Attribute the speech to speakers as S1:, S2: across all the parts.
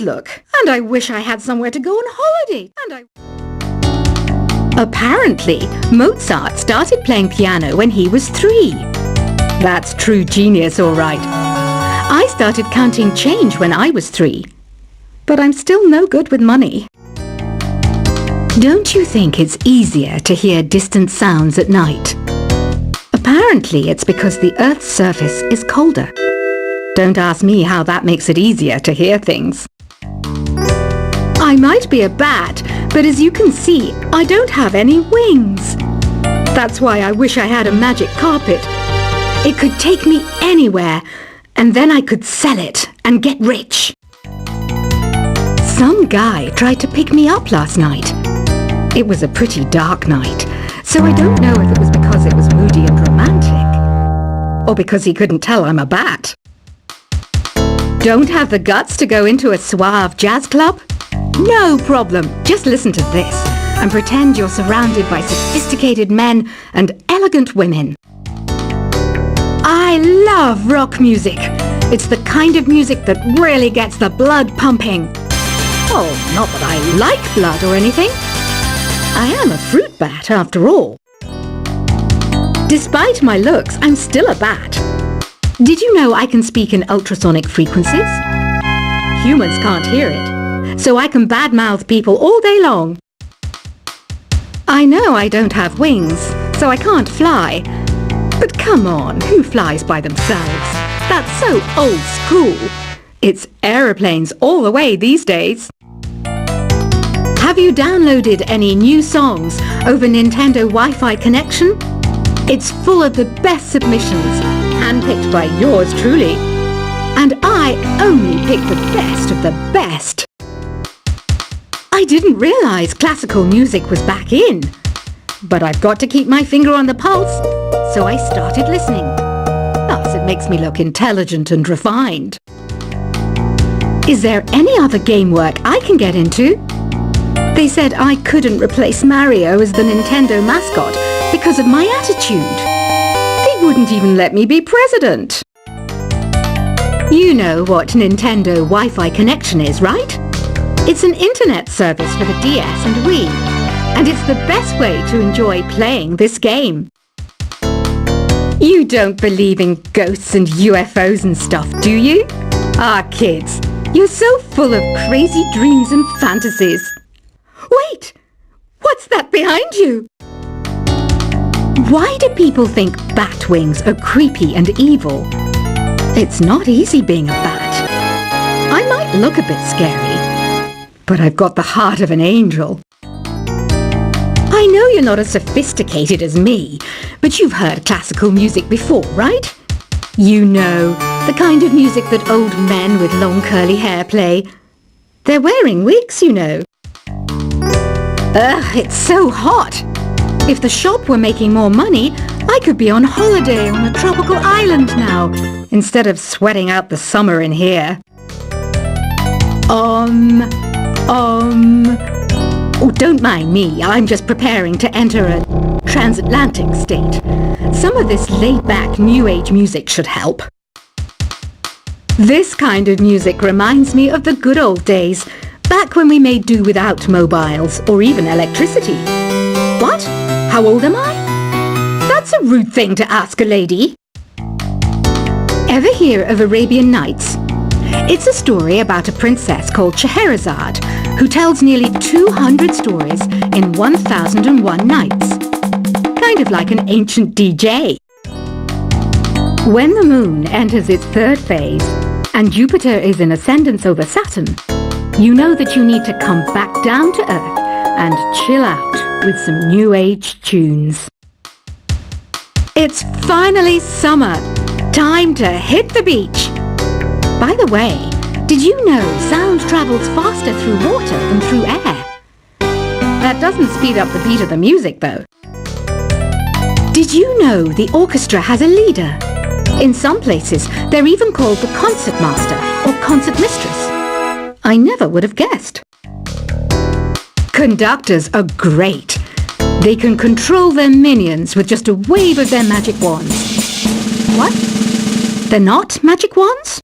S1: does look. And I wish I had somewhere to go on holiday. Apparently, Mozart started playing piano when he was 3. That's true genius, all right. I started counting change when I was 3. But I'm still no good with money. Don't you think it's easier to hear distant sounds at night? Apparently, it's because the Earth's surface is colder. Don't ask me how that makes it easier to hear things. I might be a bat, but as you can see, I don't have any wings. That's why I wish I had a magic carpet. It could take me anywhere, and then I could sell it and get rich. Some guy tried to pick me up last night. It was a pretty dark night, so I don't know if it was because it was moody and romantic, or because he couldn't tell I'm a bat. Don't have the guts to go into a suave jazz club? No problem. Just listen to this and pretend you're surrounded by sophisticated men and elegant women. I love rock music. It's the kind of music that really gets the blood pumping. Oh, not that I like blood or anything. I am a fruit bat, after all. Despite my looks, I'm still a bat. Did you know I can speak in ultrasonic frequencies? Humans can't hear it, so I can badmouth people all day long. I know I don't have wings, so I can't fly. But come on, who flies by themselves? That's so old school. It's aeroplanes all the way these days. Have you downloaded any new songs over Nintendo Wi-Fi connection? It's full of the best submissions, handpicked by yours truly. And I only pick the best of the best. I didn't realize classical music was back in. But I've got to keep my finger on the pulse, so I started listening. Plus, it makes me look intelligent and refined. Is there any other game work I can get into? They said I couldn't replace Mario as the Nintendo mascot because of my attitude. They wouldn't even let me be president. You know what Nintendo Wi-Fi connection is, right? It's an internet service for the DS and Wii, and it's the best way to enjoy playing this game. You don't believe in ghosts and UFOs and stuff, do you? Ah, kids, you're so full of crazy dreams and fantasies. Wait! What's that behind you? Why do people think bat wings are creepy and evil? It's not easy being a bat. I might look a bit scary, but I've got the heart of an angel. I know you're not as sophisticated as me, but you've heard classical music before, right? You know, the kind of music that old men with long curly hair play. They're wearing wigs, you know. Ugh, it's so hot. If the shop were making more money, I could be on holiday on a tropical island now, instead of sweating out the summer in here. Oh, don't mind me. I'm just preparing to enter a transatlantic state. Some of this laid-back New Age music should help. This kind of music reminds me of the good old days, back when we made do without mobiles or even electricity. What? How old am I? That's a rude thing to ask a lady. Ever hear of Arabian Nights? It's a story about a princess called Scheherazade who tells nearly 200 stories in 1001 nights. Kind of like an ancient DJ. When the moon enters its third phase and Jupiter is in ascendance over Saturn, you know that you need to come back down to Earth and chill out with some New Age tunes. It's finally summer. Time to hit the beach. By the way, did you know sound travels faster through water than through air? That doesn't speed up the beat of the music, though. Did you know the orchestra has a leader? In some places, they're even called the concert master or concert mistress. I never would have guessed. Conductors are great. They can control their minions with just a wave of their magic wands. What? They're not magic wands?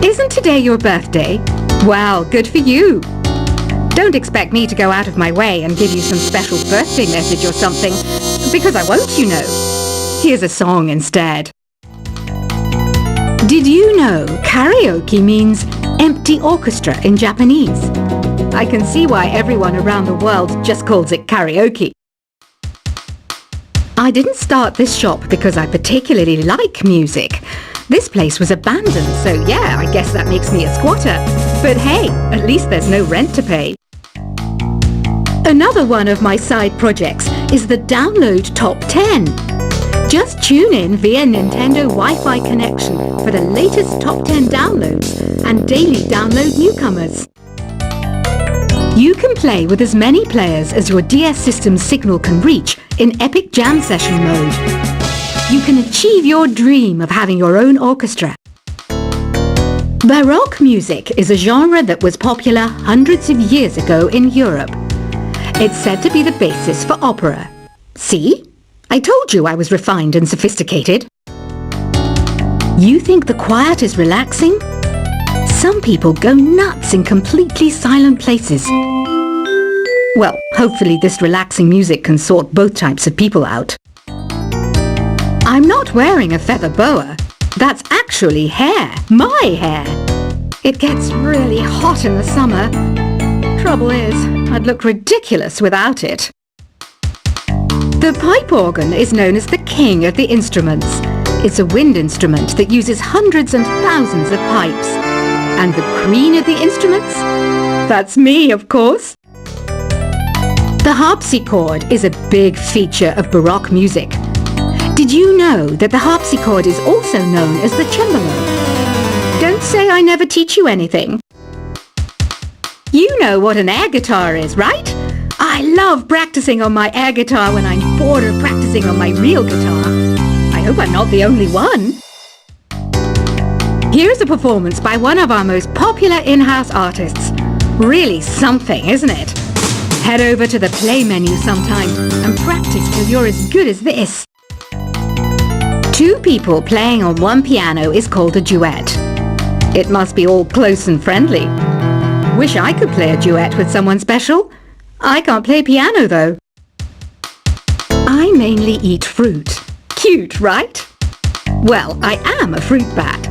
S1: Isn't today your birthday? Well, good for you. Don't expect me to go out of my way and give you some special birthday message or something, because I won't, you know. Here's a song instead. Did you know karaoke means empty orchestra in Japanese? I can see why everyone around the world just calls it karaoke. I didn't start this shop because I particularly like music. This place was abandoned, so yeah, I guess that makes me a squatter. But hey, at least there's no rent to pay. Another one of my side projects is the Download Top 10. Just tune in via Nintendo Wi-Fi connection for the latest top 10 downloads and daily download newcomers. You can play with as many players as your DS system's signal can reach in Epic Jam Session mode. You can achieve your dream of having your own orchestra. Baroque music is a genre that was popular hundreds of years ago in Europe. It's said to be the basis for opera. See? I told you I was refined and sophisticated. You think the quiet is relaxing? Some people go nuts in completely silent places. Well, hopefully this relaxing music can sort both types of people out. I'm not wearing a feather boa. That's actually hair, my hair. It gets really hot in the summer. Trouble is, I'd look ridiculous without it. The pipe organ is known as the king of the instruments. It's a wind instrument that uses hundreds and thousands of pipes. And the queen of the instruments? That's me, of course. The harpsichord is a big feature of Baroque music. Did you know that the harpsichord is also known as the cembalo? Don't say I never teach you anything. You know what an air guitar is, right? I love practicing on my air guitar when I'm bored of practicing on my real guitar. I hope I'm not the only one. Here's a performance by one of our most popular in-house artists. Really something, isn't it? Head over to the play menu sometime and practice till you're as good as this. Two people playing on one piano is called a duet. It must be all close and friendly. Wish I could play a duet with someone special. I can't play piano though. I mainly eat fruit. Cute, right? Well, I am a fruit bat.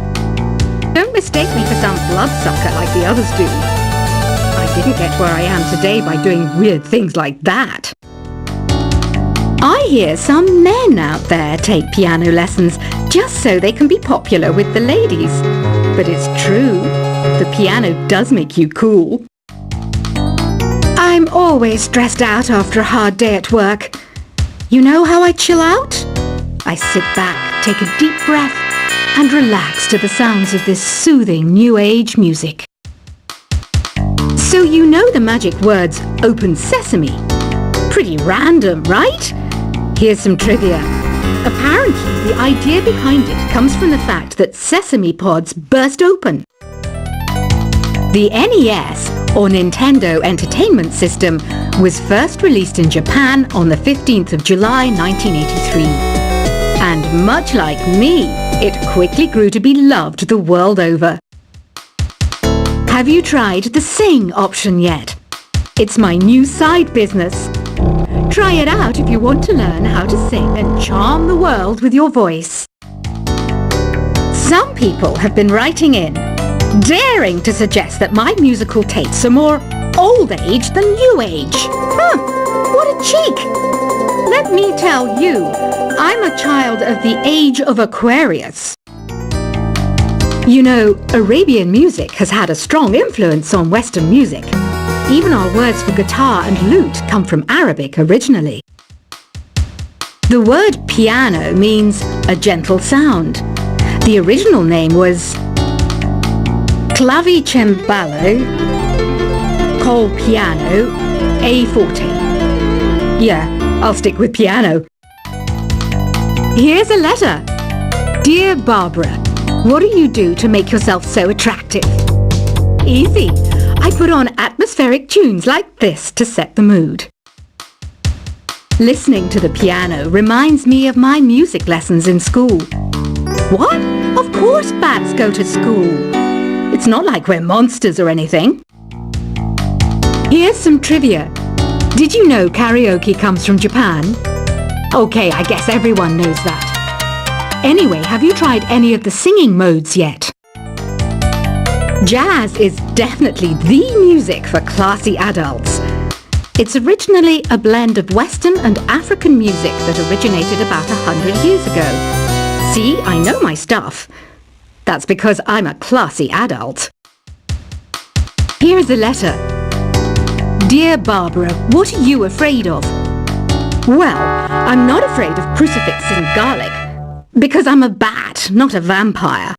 S1: Don't mistake me for some bloodsucker like the others do. I didn't get where I am today by doing weird things like that. I hear some men out there take piano lessons just so they can be popular with the ladies. But it's true, the piano does make you cool. I'm always stressed out after a hard day at work. You know how I chill out? I sit back, take a deep breath, and relax to the sounds of this soothing new age music. So you know the magic words "open sesame." Pretty random, right? Here's some trivia. Apparently, the idea behind it comes from the fact that sesame pods burst open. The NES, or Nintendo Entertainment System, was first released in Japan on the 15th of July 1983. And much like me, it quickly grew to be loved the world over. Have you tried the Sing option yet? It's my new side business. Try it out if you want to learn how to sing and charm the world with your voice. Some people have been writing in, daring to suggest that my musical tastes are more old age than new age. What a cheek! Let me tell you, I'm a child of the age of Aquarius. You know, Arabian music has had a strong influence on Western music. Even our words for guitar and lute come from Arabic originally. The word piano means a gentle sound. The original name was clavicembalo col piano a forte. Yeah, I'll stick with piano. Here's a letter. Dear Barbara, what do you do to make yourself so attractive? Easy. I put on atmospheric tunes like this to set the mood. Listening to the piano reminds me of my music lessons in school. What? Of course bats go to school. It's not like we're monsters or anything. Here's some trivia. Did you know karaoke comes from Japan? Okay, I guess everyone knows that. Anyway, have you tried any of the singing modes yet? Jazz is definitely the music for classy adults. It's originally a blend of Western and African music that originated about 100 years ago. See, I know my stuff. That's because I'm a classy adult. Here's a letter. Dear Barbara, what are you afraid of? Well, I'm not afraid of crucifixes and garlic, because I'm a bat, not a vampire.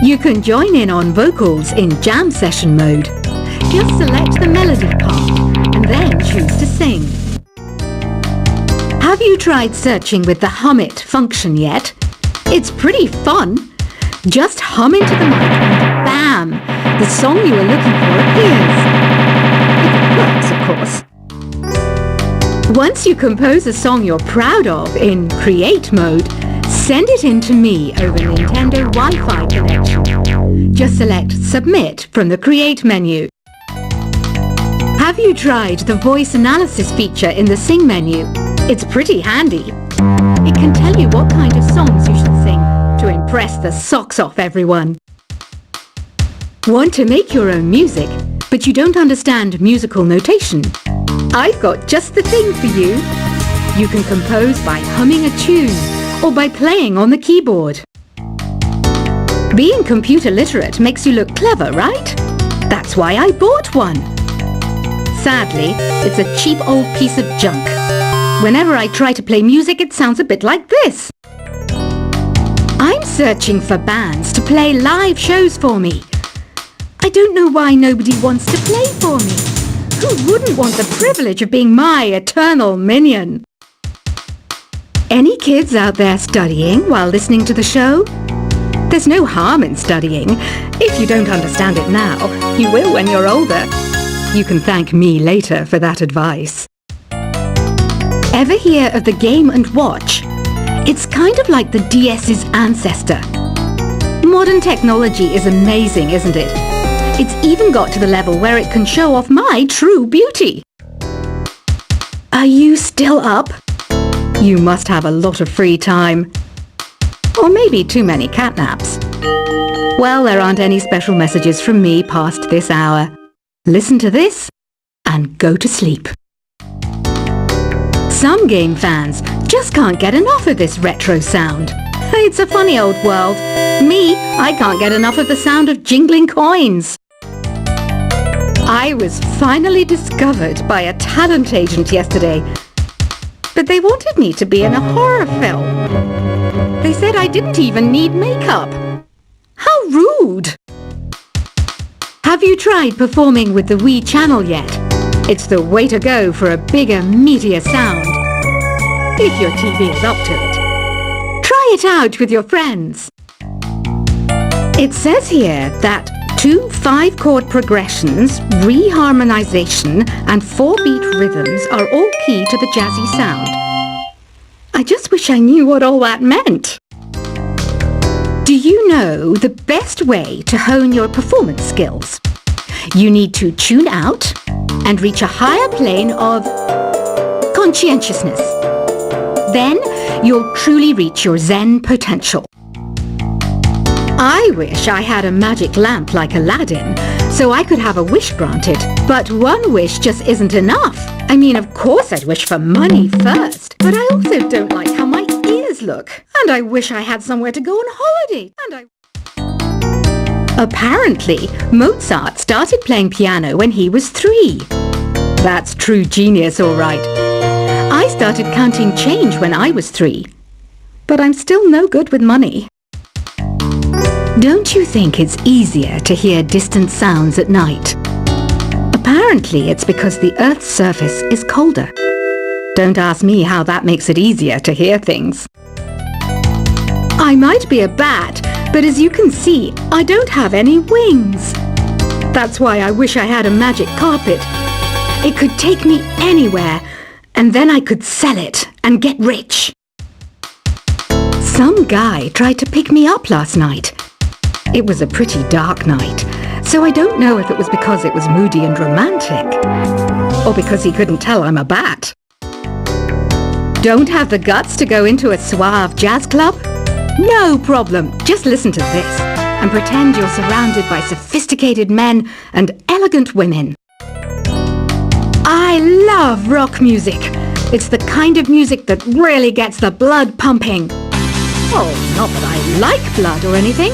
S1: You can join in on vocals in jam session mode. Just select the melody part and then choose to sing. Have you tried searching with the Hum It function yet? It's pretty fun. Just hum into the mic and bam! The song you are looking for appears. If it works, of course. Once you compose a song you're proud of in Create mode, send it in to me over Nintendo Wi-Fi connection. Just select Submit from the Create menu. Have you tried the voice analysis feature in the Sing menu? It's pretty handy. It can tell you what kind of songs you should sing to impress the socks off everyone. Want to make your own music, but you don't understand musical notation? I've got just the thing for you. You can compose by humming a tune or by playing on the keyboard. Being computer literate makes you look clever, right? That's why I bought one. Sadly, it's a cheap old piece of junk. Whenever I try to play music, it sounds a bit like this. I'm searching for bands to play live shows for me. I don't know why nobody wants to play for me. Who wouldn't want the privilege of being my eternal minion? Any kids out there studying while listening to the show? There's no harm in studying. If you don't understand it now, you will when you're older. You can thank me later for that advice. Ever hear of the Game & Watch? It's kind of like the DS's ancestor. Modern technology is amazing, isn't it? It's even got to the level where it can show off my true beauty. Are you still up? You must have a lot of free time. Or maybe too many catnaps. Well, there aren't any special messages from me past this hour. Listen to this and go to sleep. Some game fans just can't get enough of this retro sound. It's a funny old world. Me, I can't get enough of the sound of jingling coins. I was finally discovered by a talent agent yesterday, but they wanted me to be in a horror film. They said I didn't even need makeup. How rude! Have you tried performing with the Wii channel yet? It's the way to go for a bigger, meatier sound. If your TV is up to it. Try it out with your friends. It says here that 2 5-chord progressions, reharmonization, and 4-beat rhythms are all key to the jazzy sound. I just wish I knew what all that meant. Do you know the best way to hone your performance skills? You need to tune out and reach a higher plane of conscientiousness. Then you'll truly reach your Zen potential. I wish I had a magic lamp like Aladdin, so I could have a wish granted. But one wish just isn't enough. I mean, of course I'd wish for money first, but I also don't like how my ears look. And I wish I had somewhere to go on holiday. Apparently, Mozart started playing piano when he was 3. That's true genius, all right. I started counting change when I was 3. But I'm still no good with money. Don't you think it's easier to hear distant sounds at night? Apparently, it's because the Earth's surface is colder. Don't ask me how that makes it easier to hear things. I might be a bat, but as you can see, I don't have any wings. That's why I wish I had a magic carpet. It could take me anywhere, and then I could sell it and get rich. Some guy tried to pick me up last night. It was a pretty dark night, so I don't know if it was because it was moody and romantic, or because he couldn't tell I'm a bat. Don't have the guts to go into a suave jazz club? No problem. Just listen to this and pretend you're surrounded by sophisticated men and elegant women. I love rock music. It's the kind of music that really gets the blood pumping. Oh, not that I like blood or anything.